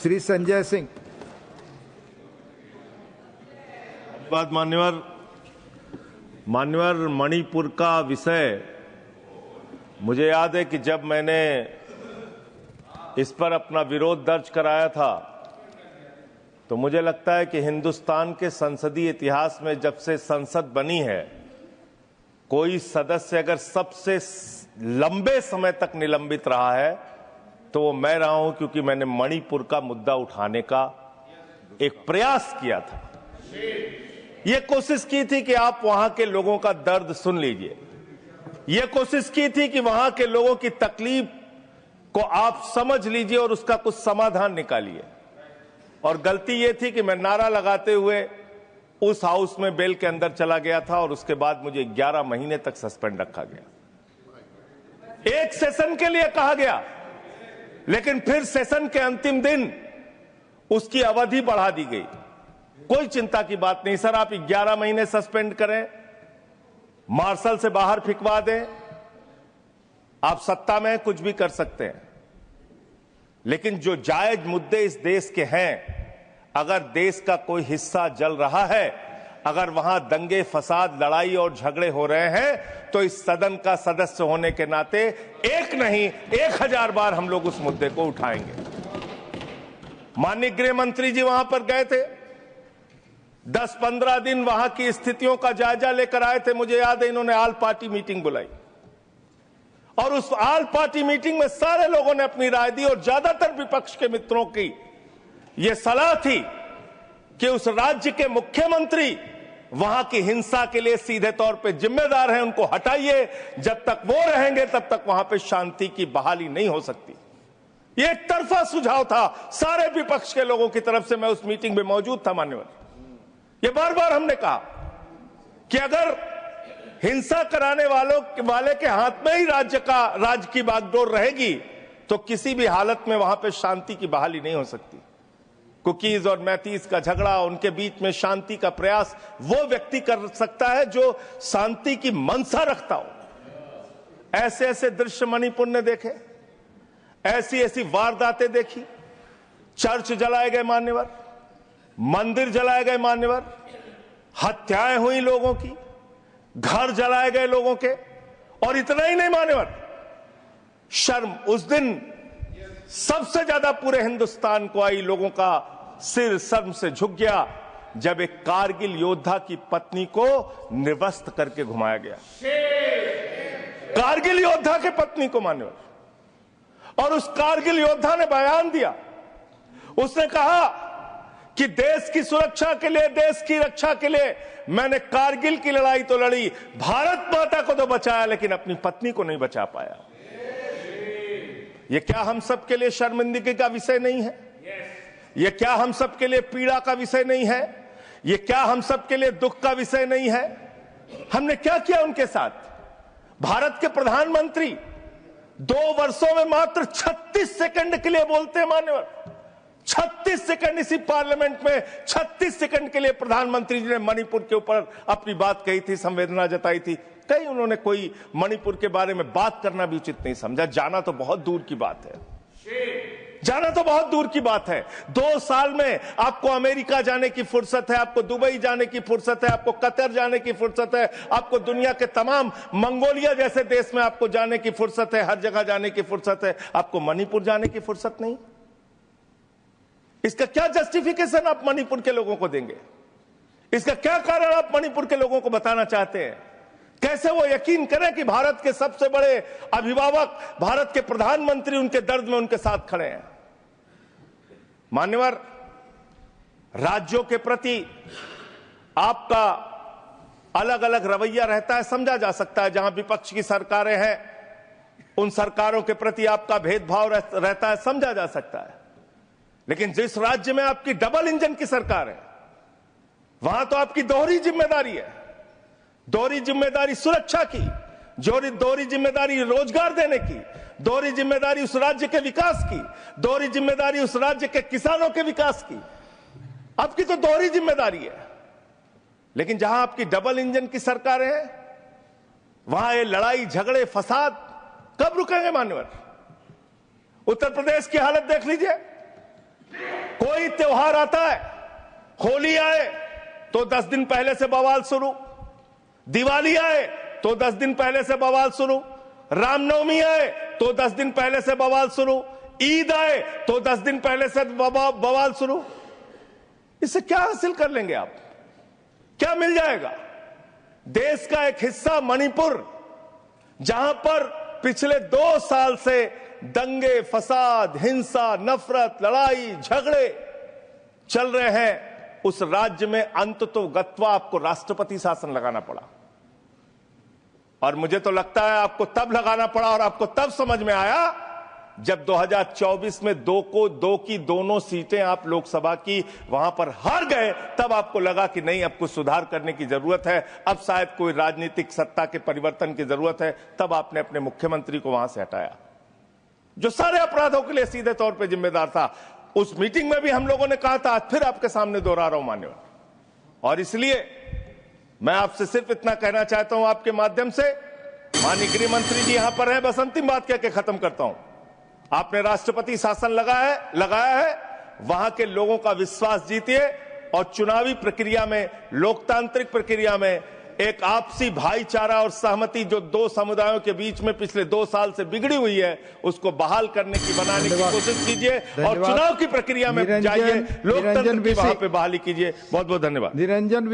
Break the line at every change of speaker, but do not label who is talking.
श्री संजय सिंह।
बात मान्यवर मणिपुर का विषय, मुझे याद है कि जब मैंने इस पर अपना विरोध दर्ज कराया था तो मुझे लगता है कि हिंदुस्तान के संसदीय इतिहास में जब से संसद बनी है, कोई सदस्य अगर सबसे लंबे समय तक निलंबित रहा है तो वो मैं रहा हूं, क्योंकि मैंने मणिपुर का मुद्दा उठाने का एक प्रयास किया था। ये कोशिश की थी कि आप वहां के लोगों का दर्द सुन लीजिए, ये कोशिश की थी कि वहां के लोगों की तकलीफ को आप समझ लीजिए और उसका कुछ समाधान निकालिए। और गलती ये थी कि मैं नारा लगाते हुए उस हाउस में बेल के अंदर चला गया था और उसके बाद मुझे 11 महीने तक सस्पेंड रखा गया। एक सेशन के लिए कहा गया, लेकिन फिर सेशन के अंतिम दिन उसकी अवधि बढ़ा दी गई। कोई चिंता की बात नहीं सर, आप 11 महीने सस्पेंड करें, मार्शल से बाहर फिकवा दें, आप सत्ता में कुछ भी कर सकते हैं। लेकिन जो जायज मुद्दे इस देश के हैं, अगर देश का कोई हिस्सा जल रहा है, अगर वहां दंगे फसाद लड़ाई और झगड़े हो रहे हैं, तो इस सदन का सदस्य होने के नाते एक नहीं 1000 बार हम लोग उस मुद्दे को उठाएंगे। माननीय गृह मंत्री जी वहां पर गए थे, 10-15 दिन वहां की स्थितियों का जायजा लेकर आए थे। मुझे याद है इन्होंने ऑल पार्टी मीटिंग बुलाई और उस ऑल पार्टी मीटिंग में सारे लोगों ने अपनी राय दी और ज्यादातर विपक्ष के मित्रों की यह सलाह थी कि उस राज्य के मुख्यमंत्री वहां की हिंसा के लिए सीधे तौर पे जिम्मेदार हैं, उनको हटाइए। जब तक वो रहेंगे तब तक वहां पे शांति की बहाली नहीं हो सकती। ये एक तरफा सुझाव था सारे विपक्ष के लोगों की तरफ से। मैं उस मीटिंग में मौजूद था मान्यवर। ये बार बार हमने कहा कि अगर हिंसा कराने वाले के हाथ में ही राज्य की बागडोर रहेगी तो किसी भी हालत में वहां पे शांति की बहाली नहीं हो सकती। कुकीज और मैतीस का झगड़ा, उनके बीच में शांति का प्रयास वो व्यक्ति कर सकता है जो शांति की मनसा रखता हो। ऐसे ऐसे दृश्य मणिपुर ने देखे, ऐसी ऐसी वारदातें देखी। चर्च जलाए गए मान्यवर, मंदिर जलाए गए मान्यवर, हत्याएं हुई लोगों की, घर जलाए गए लोगों के। और इतना ही नहीं मान्यवर, शर्म उस दिन सबसे ज्यादा पूरे हिंदुस्तान को आई, लोगों का सिर शर्म से झुक गया जब एक कारगिल योद्धा की पत्नी को निर्वस्त्र करके घुमाया गया। कारगिल योद्धा के पत्नी को मान्यवर। और उस कारगिल योद्धा ने बयान दिया, उसने कहा कि देश की सुरक्षा के लिए, देश की रक्षा के लिए मैंने कारगिल की लड़ाई तो लड़ी, भारत माता को तो बचाया, लेकिन अपनी पत्नी को नहीं बचा पाया। यह क्या हम सब के लिए शर्मिंदगी का विषय नहीं है? यह क्या हम सब के लिए पीड़ा का विषय नहीं है? यह क्या हम सब के लिए दुख का विषय नहीं है? हमने क्या किया उनके साथ? भारत के प्रधानमंत्री 2 वर्षों में मात्र 36 सेकंड के लिए बोलते हैं मान्यवर। 36 सेकंड इसी पार्लियामेंट में 36 सेकंड के लिए प्रधानमंत्री जी ने मणिपुर के ऊपर अपनी बात कही थी, संवेदना जताई थी। कहीं उन्होंने कोई मणिपुर के बारे में बात करना भी उचित नहीं समझा। जाना तो बहुत दूर की बात है, जाना तो बहुत दूर की बात है। 2 साल में आपको अमेरिका जाने की फुर्सत है, आपको दुबई जाने की फुर्सत है, आपको कतर जाने की फुर्सत है, आपको दुनिया के तमाम मंगोलिया जैसे देश में आपको जाने की फुर्सत है, हर जगह जाने की फुर्सत है। आपको मणिपुर जाने की फुर्सत नहीं। इसका क्या जस्टिफिकेशन आप मणिपुर के लोगों को देंगे? इसका क्या कारण आप मणिपुर के लोगों को बताना चाहते हैं? कैसे वो यकीन करें कि भारत के सबसे बड़े अभिभावक, भारत के प्रधानमंत्री उनके दर्द में उनके साथ खड़े हैं? मान्यवर, राज्यों के प्रति आपका अलग अलग रवैया रहता है, समझा जा सकता है। जहां विपक्ष की सरकारें हैं उन सरकारों के प्रति आपका भेदभाव रहता है, समझा जा सकता है। लेकिन जिस राज्य में आपकी डबल इंजन की सरकार है, वहां तो आपकी दोहरी जिम्मेदारी है। दोहरी जिम्मेदारी सुरक्षा की, दोहरी जिम्मेदारी रोजगार देने की, दोहरी जिम्मेदारी उस राज्य के विकास की, दोहरी जिम्मेदारी उस राज्य के किसानों के विकास की। आपकी तो दोहरी जिम्मेदारी है। लेकिन जहां आपकी डबल इंजन की सरकारें हैं, वहां ये लड़ाई झगड़े फसाद कब रुकेंगे मान्यवर? उत्तर प्रदेश की हालत देख लीजिए। कोई त्योहार आता है, होली आए तो 10 दिन पहले से बवाल शुरू, दिवाली आए तो 10 दिन पहले से बवाल शुरू, रामनवमी आए तो 10 दिन पहले से बवाल शुरू, ईद आए तो 10 दिन पहले से बवाल शुरू। इससे क्या हासिल कर लेंगे आप? क्या मिल जाएगा? देश का एक हिस्सा मणिपुर, जहां पर पिछले 2 साल से दंगे, फसाद, हिंसा, नफरत, लड़ाई, झगड़े चल रहे हैं, उस राज्य में अंततोगत्वा आपको राष्ट्रपति शासन लगाना पड़ा। और मुझे तो लगता है आपको तब लगाना पड़ा और आपको तब समझ में आया जब 2024 में 2 की दोनों सीटें आप लोकसभा की वहां पर हार गए, तब आपको लगा कि नहीं, अब कुछ सुधार करने की जरूरत है, अब शायद कोई राजनीतिक सत्ता के परिवर्तन की जरूरत है। तब आपने अपने मुख्यमंत्री को वहां से हटाया, जो सारे अपराधों के लिए सीधे तौर पर जिम्मेदार था। उस मीटिंग में भी हम लोगों ने कहा था, आज फिर आपके सामने दोहरा रहा हूं मान्यवर, और इसलिए मैं आपसे सिर्फ इतना कहना चाहता हूं आपके माध्यम से, माननीय गृह मंत्री जी यहां पर हैं, बस अंतिम बात कह के खत्म करता हूं। आपने राष्ट्रपति शासन लगाया है, वहां के लोगों का विश्वास जीतिए और चुनावी प्रक्रिया में, लोकतांत्रिक प्रक्रिया में एक आपसी भाईचारा और सहमति जो 2 समुदायों के बीच में पिछले 2 साल से बिगड़ी हुई है, उसको बहाल करने की, बनाने की कोशिश कीजिए और चुनाव की प्रक्रिया में जाइए, लोकतंत्र की वहां पे बहाली कीजिए। बहुत बहुत धन्यवाद।
निरंजन